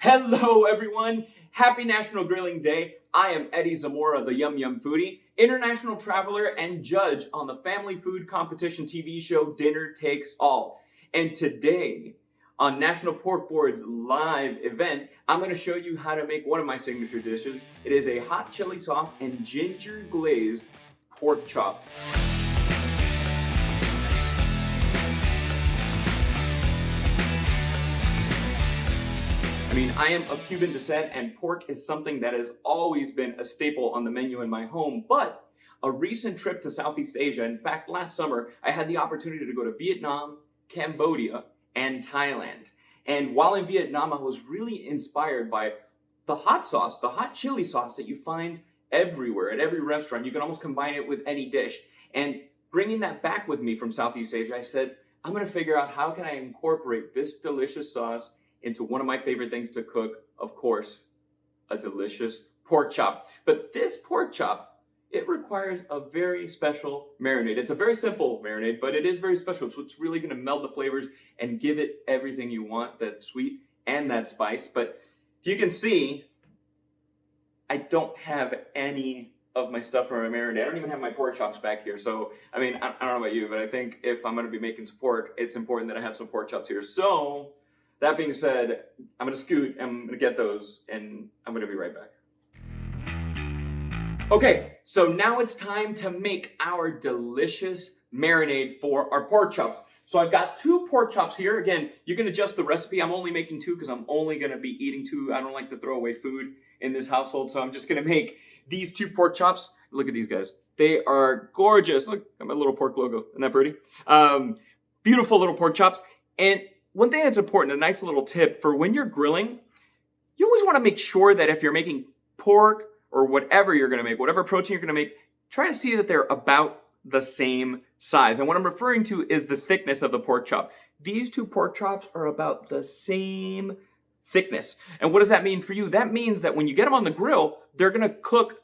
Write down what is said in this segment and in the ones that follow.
Hello everyone, happy National Grilling Day. I am Eddie Zamora, the Yum Yum Foodie, international traveler and judge on the family food competition TV show Dinner Takes All. And today, on National Pork Board's live event, I'm going to show you how to make one of my signature dishes. It is a hot chili sauce and ginger glazed pork chop. I mean, I am of Cuban descent and pork is something that has always been a staple on the menu in my home, but a recent trip to Southeast Asia, in fact, last summer, I had the opportunity to go to Vietnam, Cambodia, and Thailand. And while in Vietnam, I was really inspired by the hot sauce, the hot chili sauce that you find everywhere, at every restaurant. You can almost combine it with any dish. And bringing that back with me from Southeast Asia, I said, I'm gonna figure out how can I incorporate this delicious sauce into one of my favorite things to cook, of course, a delicious pork chop. But this pork chop, it requires a very special marinade. It's a very simple marinade, but it is very special. So it's really gonna meld the flavors and give it everything you want, that sweet and that spice. But you can see, I don't have any of my stuff for my marinade. I don't even have my pork chops back here. So, I mean, I don't know about you, but I think if I'm gonna be making some pork, it's important that I have some pork chops here. So, that being said, I'm gonna scoot, I'm gonna get those, and I'm gonna be right back. Okay, so now it's time to make our delicious marinade for our pork chops. So I've got 2 pork chops here. Again, you can adjust the recipe. I'm only making 2 because I'm only gonna be eating 2. I don't like to throw away food in this household, so I'm just gonna make these 2 pork chops. Look at these guys. They are gorgeous. Look at my little pork logo. Isn't that pretty? Beautiful little pork chops. And one thing that's important, a nice little tip for when you're grilling, you always want to make sure that if you're making pork or whatever you're going to make, whatever protein you're going to make, try to see that they're about the same size. And what I'm referring to is the thickness of the pork chop. These 2 pork chops are about the same thickness. And what does that mean for you? That means that when you get them on the grill, they're going to cook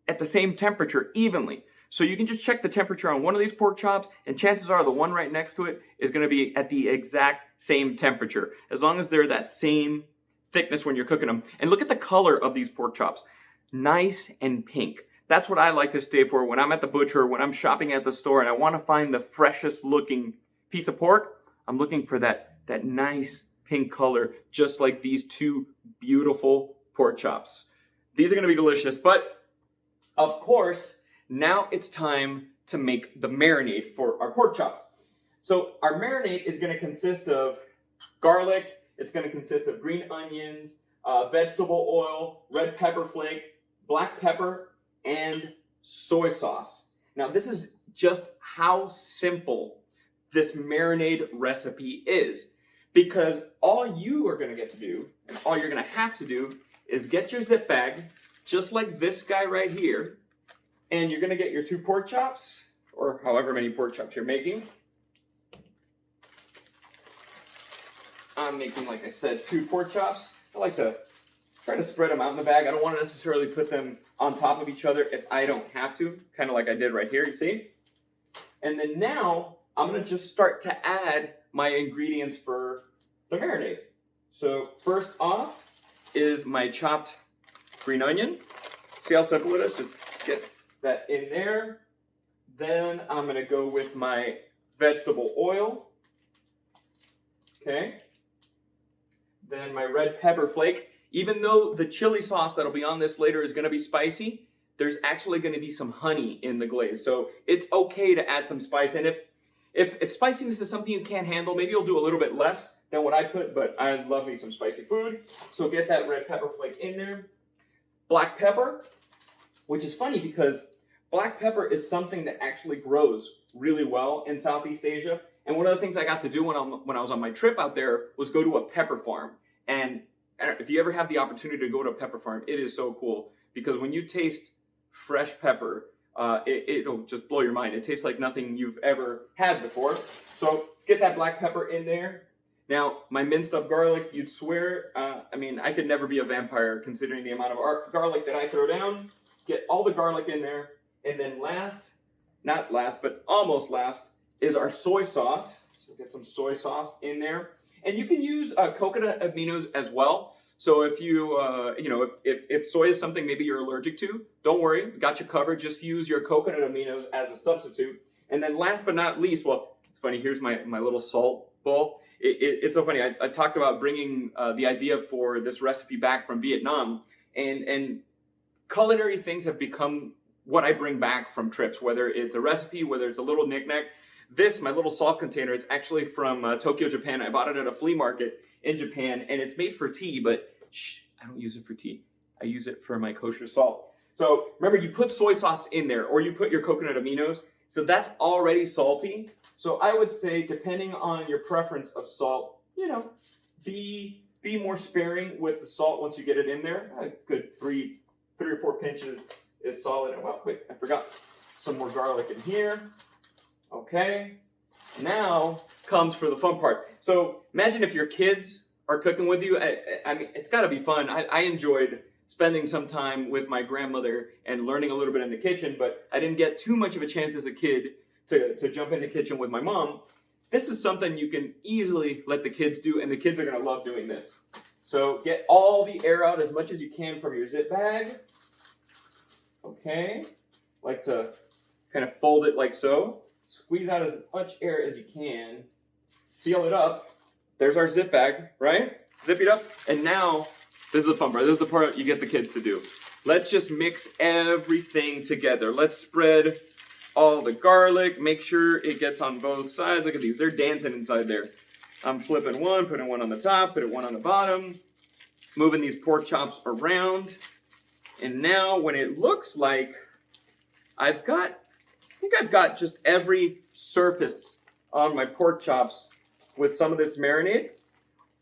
at the same temperature evenly. So you can just check the temperature on one of these pork chops, and chances are the one right next to it is going to be at the exact same temperature, as long as they're that same thickness when you're cooking them. And look at the color of these pork chops. Nice and pink. That's what I like to stay for when I'm at the butcher, when I'm shopping at the store, and I want to find the freshest looking piece of pork. I'm looking for that nice pink color, just like these 2 beautiful pork chops. These are going to be delicious, but of course, now it's time to make the marinade for our pork chops. So our marinade is going to consist of garlic, it's going to consist of green onions, vegetable oil, red pepper flake, black pepper, and soy sauce. Now this is just how simple this marinade recipe is, because all you are going to get to do, and all you're going to have to do, is get your zip bag, just like this guy right here, and you're going to get your 2 pork chops, or however many pork chops you're making. I'm making, like I said, 2 pork chops. I like to try to spread them out in the bag. I don't want to necessarily put them on top of each other if I don't have to, kind of like I did right here, you see? And then now, I'm going to just start to add my ingredients for the marinade. So first off is my chopped green onion. See how simple it is? Just get that in there. Then I'm gonna go with my vegetable oil. Okay. Then my red pepper flake. Even though the chili sauce that'll be on this later is gonna be spicy, there's actually gonna be some honey in the glaze. So it's okay to add some spice. And if spiciness is something you can't handle, maybe you'll do a little bit less than what I put, but I love me some spicy food. So get that red pepper flake in there. Black pepper, which is funny because black pepper is something that actually grows really well in Southeast Asia. And one of the things I got to do when I was on my trip out there was go to a pepper farm. And if you ever have the opportunity to go to a pepper farm, it is so cool because when you taste fresh pepper, it'll just blow your mind. It tastes like nothing you've ever had before. So let's get that black pepper in there. Now, my minced up garlic, you'd swear, I mean, I could never be a vampire considering the amount of garlic that I throw down. Get all the garlic in there. And then last, not last, but almost last, is our soy sauce. So get some soy sauce in there. And you can use coconut aminos as well. So if you, if soy is something maybe you're allergic to, don't worry, got you covered. Just use your coconut aminos as a substitute. And then last but not least, well, it's funny, here's my little salt bowl. It's so funny, I talked about bringing the idea for this recipe back from Vietnam, and culinary things have become what I bring back from trips, whether it's a recipe, whether it's a little knickknack. This, my little salt container, it's actually from Tokyo, Japan. I bought it at a flea market in Japan, and it's made for tea, but I don't use it for tea. I use it for my kosher salt. So remember, you put soy sauce in there, or you put your coconut aminos, so that's already salty. So I would say, depending on your preference of salt, be more sparing with the salt once you get it in there. A good three or four pinches is solid. Well, wait, I forgot some more garlic in here. Okay, now comes for the fun part. So imagine if your kids are cooking with you. I mean, it's got to be fun. I enjoyed spending some time with my grandmother and learning a little bit in the kitchen, but I didn't get too much of a chance as a kid to jump in the kitchen with my mom. This is something you can easily let the kids do, and the kids are going to love doing this. So get all the air out as much as you can from your zip bag. Okay, like to kind of fold it like so. Squeeze out as much air as you can. Seal it up. There's our zip bag, right? Zip it up. And now, this is the fun part. This is the part you get the kids to do. Let's just mix everything together. Let's spread all the garlic. Make sure it gets on both sides. Look at these. They're dancing inside there. I'm flipping one, putting one on the top, putting one on the bottom. Moving these pork chops around. And now, when it looks like I think I've got just every surface on my pork chops with some of this marinade.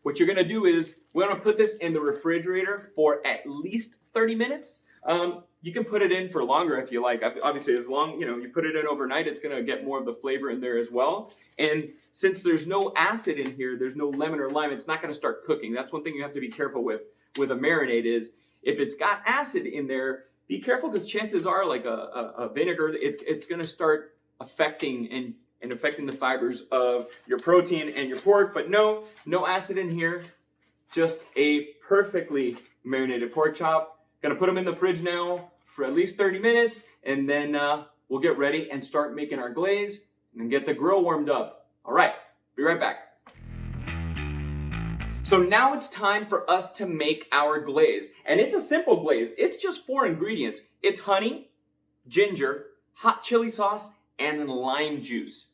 What you're gonna do is, we're gonna put this in the refrigerator for at least 30 minutes. You can put it in for longer if you like. Obviously, as long, you put it in overnight, it's gonna get more of the flavor in there as well. And since there's no acid in here, there's no lemon or lime, it's not gonna start cooking. That's one thing you have to be careful with a marinade is, if it's got acid in there, be careful, because chances are, like a vinegar, it's going to start affecting and affecting the fibers of your protein and your pork. But no acid in here, just a perfectly marinated pork chop. Going to put them in the fridge now for at least 30 minutes, and then we'll get ready and start making our glaze and get the grill warmed up. All right, be right back. So now it's time for us to make our glaze. And it's a simple glaze. It's just 4 ingredients. It's honey, ginger, hot chili sauce, and lime juice.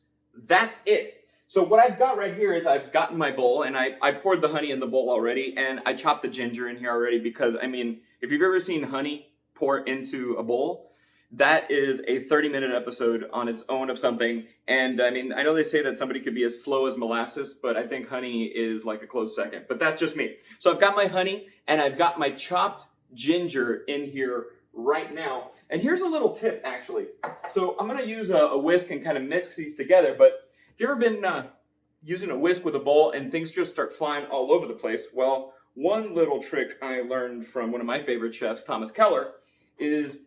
That's it. So what I've got right here is, I've gotten my bowl, and I poured the honey in the bowl already, and I chopped the ginger in here already, because, I mean, if you've ever seen honey pour into a bowl, that is a 30-minute episode on its own of something. And I mean, I know they say that somebody could be as slow as molasses, but I think honey is like a close second. But that's just me. So I've got my honey, and I've got my chopped ginger in here right now. And here's a little tip, actually. So I'm going to use a whisk and kind of mix these together. But if you've ever been using a whisk with a bowl and things just start flying all over the place, well, one little trick I learned from one of my favorite chefs, Thomas Keller, is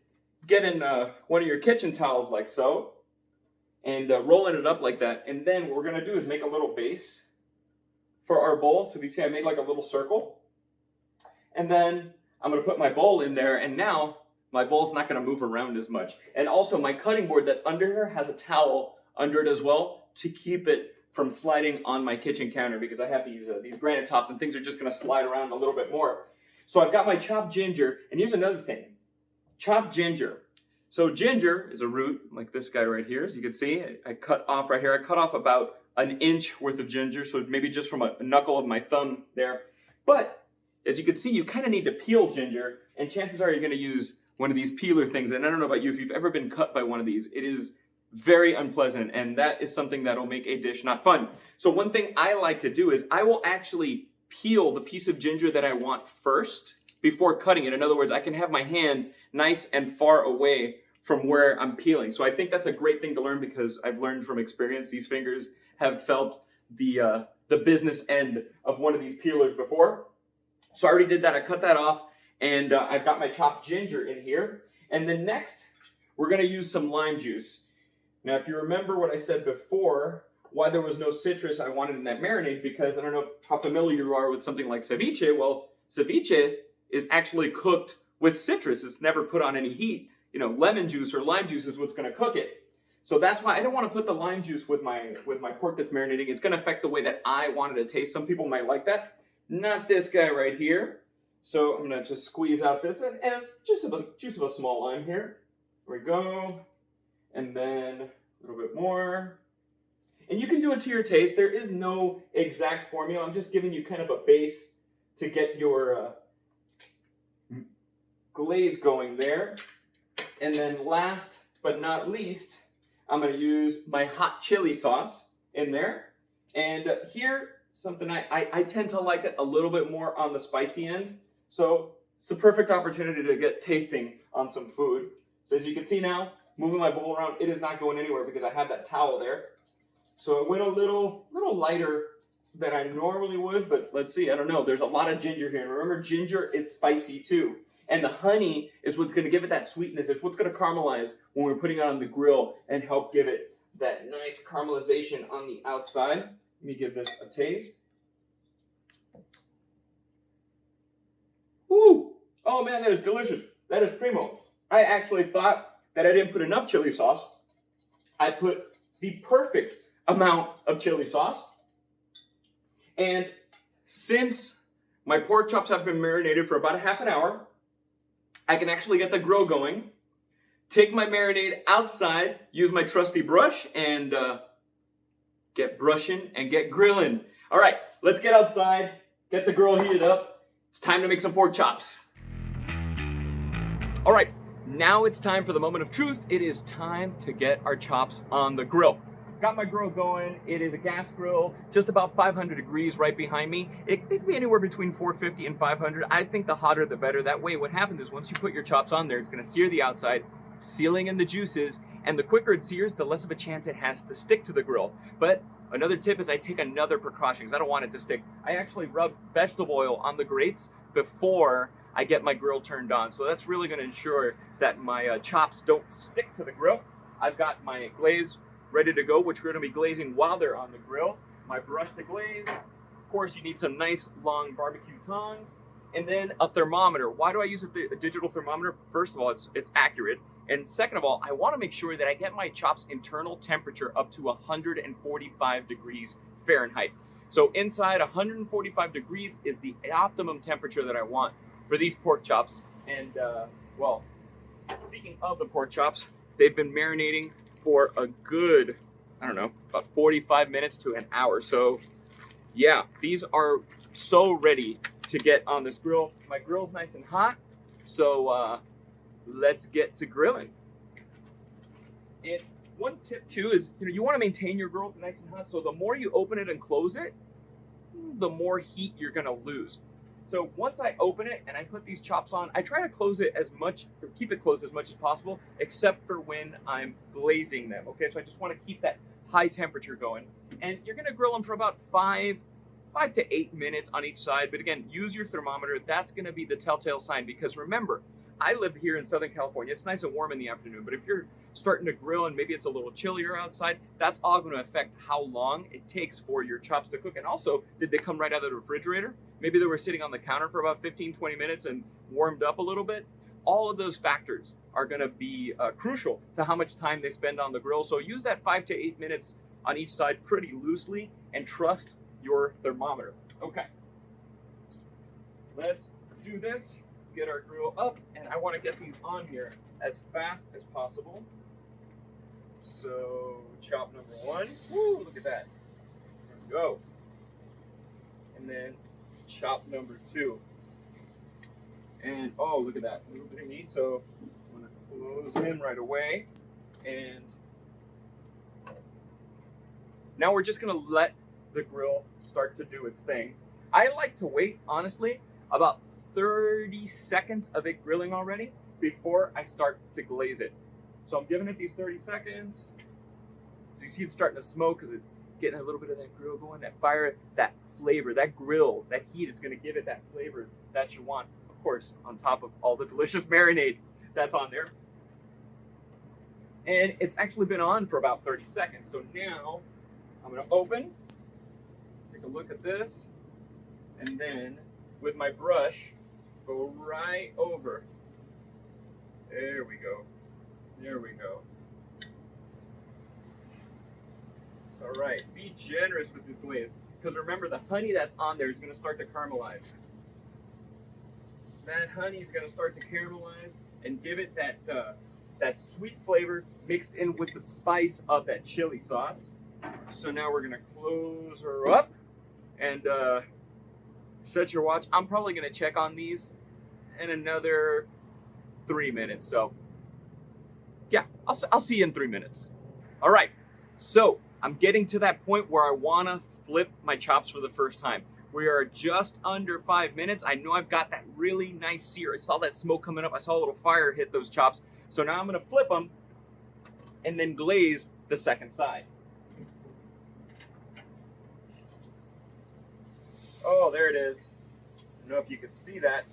getting one of your kitchen towels like so, and rolling it up like that. And then what we're going to do is make a little base for our bowl. So you see I made like a little circle. And then I'm going to put my bowl in there, and now my bowl's not going to move around as much. And also my cutting board that's under here has a towel under it as well to keep it from sliding on my kitchen counter, because I have these granite tops and things are just going to slide around a little bit more. So I've got my chopped ginger, and here's another thing. Chopped ginger. So ginger is a root, like this guy right here, as you can see. I cut off right here. I cut off about an inch worth of ginger, so maybe just from a knuckle of my thumb there. But as you can see, you kind of need to peel ginger, and chances are you're going to use one of these peeler things. And I don't know about you, if you've ever been cut by one of these, it is very unpleasant, and that is something that'll make a dish not fun. So one thing I like to do is I will actually peel the piece of ginger that I want first before cutting it. In other words, I can have my hand nice and far away from where I'm peeling. So I think that's a great thing to learn, because I've learned from experience, these fingers have felt the business end of one of these peelers before. So I already did that. I cut that off, and I've got my chopped ginger in here. And then next, we're going to use some lime juice. Now, if you remember what I said before, why there was no citrus I wanted in that marinade, because I don't know how familiar you are with something like ceviche. Well, ceviche is actually cooked with citrus. It's never put on any heat. You know, lemon juice or lime juice is what's going to cook it. So that's why I don't want to put the lime juice with my pork that's marinating. It's going to affect the way that I want it to taste. Some people might like that. Not this guy right here. So I'm going to just squeeze out this, and it's just a juice of a small lime here. There we go. And then a little bit more. And you can do it to your taste. There is no exact formula. I'm just giving you kind of a base to get your glaze going there. And then last but not least, I'm going to use my hot chili sauce in there. And here, something I tend to like it a little bit more on the spicy end. So it's the perfect opportunity to get tasting on some food. So as you can see now, moving my bowl around, it is not going anywhere because I have that towel there. So I went a little lighter than I normally would, but let's see, I don't know. There's a lot of ginger here. And remember, ginger is spicy too. And the honey is what's going to give it that sweetness. It's what's going to caramelize when we're putting it on the grill and help give it that nice caramelization on the outside. Let me give this a taste. Ooh! Oh man, that is delicious. That is primo. I actually thought that I didn't put enough chili sauce. I put the perfect amount of chili sauce. And since my pork chops have been marinated for about a half an hour, I can actually get the grill going, take my marinade outside, use my trusty brush, and get brushing and get grilling. All right, let's get outside, get the grill heated up. It's time to make some pork chops. All right, now it's time for the moment of truth. It is time to get our chops on the grill. Got my grill going. It is a gas grill, just about 500 degrees right behind me. It could be anywhere between 450 and 500. I think the hotter the better. That way what happens is once you put your chops on there, it's gonna sear the outside, sealing in the juices, and the quicker it sears, the less of a chance it has to stick to the grill. But another tip is I take another precaution because I don't want it to stick. I actually rub vegetable oil on the grates before I get my grill turned on. So that's really gonna ensure that my chops don't stick to the grill. I've got my glaze ready to go, which we're going to be glazing while they're on the grill. My brush to glaze. Of course, you need some nice long barbecue tongs. And then a thermometer. Why do I use a digital thermometer? First of all, it's accurate. And second of all, I want to make sure that I get my chops' internal temperature up to 145 degrees Fahrenheit. So inside 145 degrees is the optimum temperature that I want for these pork chops. And well, speaking of the pork chops, they've been marinating for a good, I don't know, about 45 minutes to an hour. So yeah, these are so ready to get on this grill. My grill's nice and hot, so let's get to grilling. And one tip too is, you want to maintain your grill nice and hot, so the more you open it and close it, the more heat you're gonna lose. So once I open it and I put these chops on, I try to close it as much, or keep it closed as much as possible, except for when I'm glazing them, okay? So I just want to keep that high temperature going. And you're gonna grill them for about 5 to 8 minutes on each side. But again, use your thermometer. That's gonna be the telltale sign, because remember, I live here in Southern California. It's nice and warm in the afternoon, but if you're starting to grill and maybe it's a little chillier outside, that's all going to affect how long it takes for your chops to cook. And also, did they come right out of the refrigerator? Maybe they were sitting on the counter for about 15-20 minutes and warmed up a little bit. All of those factors are going to be crucial to how much time they spend on the grill. So use that 5 to 8 minutes on each side pretty loosely and trust your thermometer. Okay, let's do this. Get our grill up, and I want to get these on here as fast as possible. So chop number 1. Woo, look at that. There we go. And then chop number 2. And oh, look at that. A little bit of meat. So I'm going to close them in right away. And now we're just going to let the grill start to do its thing. I like to wait, honestly, about 30 seconds of it grilling already before I start to glaze it. So I'm giving it these 30 seconds. As you see, it's starting to smoke because it's getting a little bit of that grill going, that fire, that flavor, that grill, that heat is going to give it that flavor that you want. Of course, on top of all the delicious marinade that's on there. And it's actually been on for about 30 seconds. So now I'm going to open, take a look at this, and then with my brush, go right over. There we go. There we go. All right, be generous with this glaze, because remember the honey that's on there is going to start to caramelize. That honey is going to start to caramelize and give it that sweet flavor mixed in with the spice of that chili sauce. So now we're going to close her up and set your watch. I'm probably going to check on these in another 3 minutes. So yeah, I'll see you in 3 minutes. All right, so I'm getting to that point where I want to flip my chops for the first time. We are just under 5 minutes. I know I've got that really nice sear. I saw that smoke coming up. I saw a little fire hit those chops. So now I'm going to flip them and then glaze the second side. Oh, there it is. I don't know if you can see that,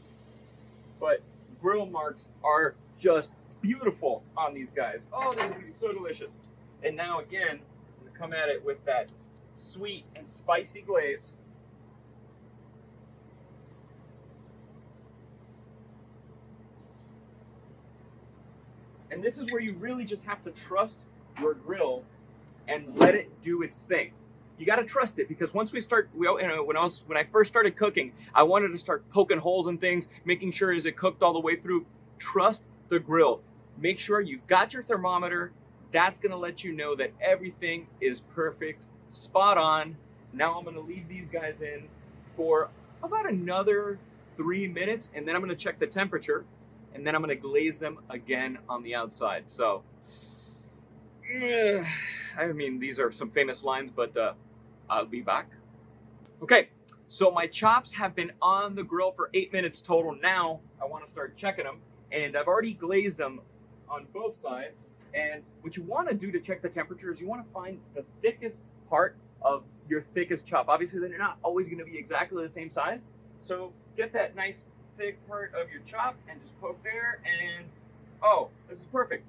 but grill marks are just beautiful on these guys. Oh, they're going to be so delicious. And now again, I'm going to come at it with that sweet and spicy glaze. And this is where you really just have to trust your grill and let it do its thing. You got to trust it, because once we start, when I first started cooking, I wanted to start poking holes in things, making sure is it cooked all the way through. Trust the grill. Make sure you've got your thermometer. That's going to let you know that everything is perfect, spot on. Now I'm going to leave these guys in for about another 3 minutes, and then I'm going to check the temperature, and then I'm going to glaze them again on the outside. So, I mean, these are some famous lines, but I'll be back. Okay, so my chops have been on the grill for 8 minutes total. Now I want to start checking them, and I've already glazed them on both sides. And what you want to do to check the temperature is you want to find the thickest part of your thickest chop. Obviously, they're not always going to be exactly the same size. So get that nice thick part of your chop and just poke there, and oh, this is perfect.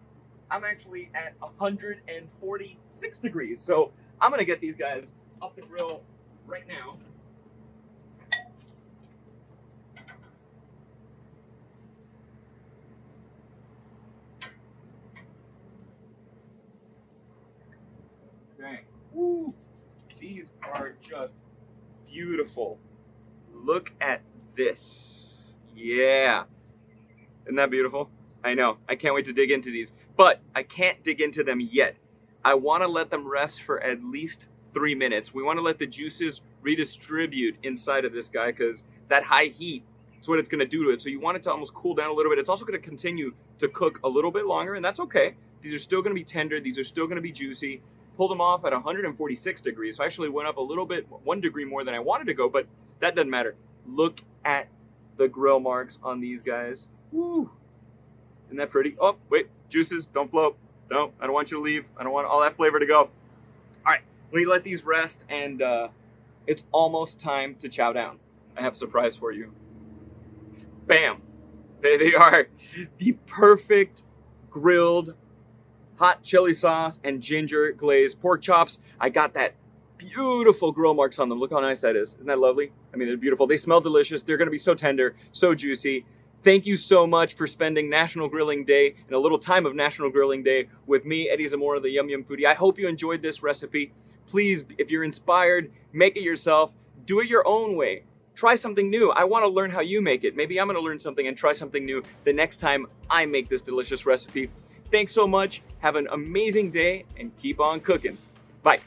I'm actually at 146 degrees. So I'm going to get these guys up the grill right now. Okay. Woo. These are just beautiful. Look at this. Yeah. Isn't that beautiful? I know. I can't wait to dig into these. But I can't dig into them yet. I want to let them rest for at least 3 minutes. We want to let the juices redistribute inside of this guy, because that high heat is what it's going to do to it. So you want it to almost cool down a little bit. It's also going to continue to cook a little bit longer, and that's okay. These are still going to be tender. These are still going to be juicy. Pulled them off at 146 degrees. So I actually went up a little bit, 1 degree more than I wanted to go, but that doesn't matter. Look at the grill marks on these guys. Woo! Isn't that pretty? Oh, wait, juices, don't float. Don't, I don't want you to leave. I don't want all that flavor to go. All right, let me let these rest, and it's almost time to chow down. I have a surprise for you. Bam! There they are. The perfect grilled hot chili sauce and ginger glazed pork chops. I got that beautiful grill marks on them. Look how nice that is. Isn't that lovely? I mean, they're beautiful. They smell delicious. They're going to be so tender, so juicy. Thank you so much for spending National Grilling Day and a little time of National Grilling Day with me, Eddie Zamora, the Yum Yum Foodie. I hope you enjoyed this recipe. Please, if you're inspired, make it yourself. Do it your own way. Try something new. I want to learn how you make it. Maybe I'm going to learn something and try something new the next time I make this delicious recipe. Thanks so much. Have an amazing day and keep on cooking. Bye.